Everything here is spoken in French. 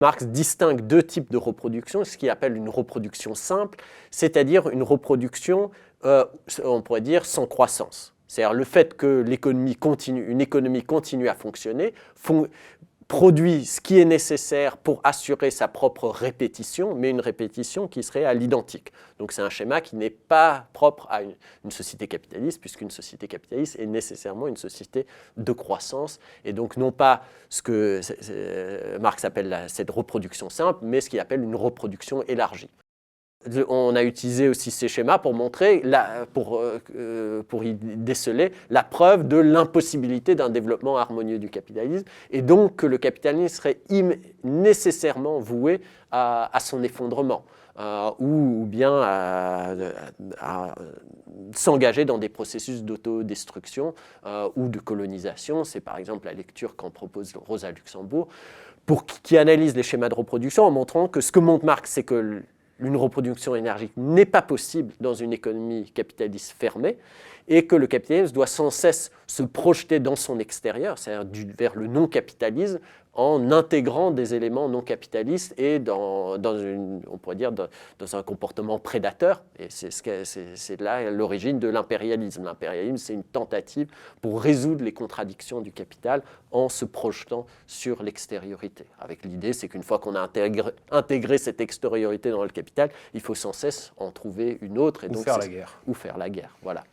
Marx distingue deux types de reproduction, ce qu'il appelle une reproduction simple, c'est-à-dire une reproduction, on pourrait dire, sans croissance. C'est-à-dire le fait que une économie continue à fonctionner, produit ce qui est nécessaire pour assurer sa propre répétition, mais une répétition qui serait à l'identique. Donc c'est un schéma qui n'est pas propre à une société capitaliste, puisqu'une société capitaliste est nécessairement une société de croissance, et donc non pas ce que Marx appelle cette reproduction simple, mais ce qu'il appelle une reproduction élargie. On a utilisé aussi ces schémas pour montrer, pour y déceler la preuve de l'impossibilité d'un développement harmonieux du capitalisme, et donc que le capitalisme serait nécessairement voué à son effondrement, ou bien à s'engager dans des processus d'autodestruction ou de colonisation. C'est par exemple la lecture qu'en propose Rosa Luxembourg, qui analyse les schémas de reproduction en montrant que ce que montre Marx, c'est que une reproduction énergique n'est pas possible dans une économie capitaliste fermée, et que le capitalisme doit sans cesse se projeter dans son extérieur, c'est-à-dire vers le non-capitalisme, en intégrant des éléments non capitalistes et on pourrait dire dans un comportement prédateur. Et c'est là l'origine de l'impérialisme. L'impérialisme, c'est une tentative pour résoudre les contradictions du capital en se projetant sur l'extériorité. Avec l'idée, c'est qu'une fois qu'on a intégré cette extériorité dans le capital, il faut sans cesse en trouver une autre. Ou faire la guerre. Ou faire la guerre, voilà.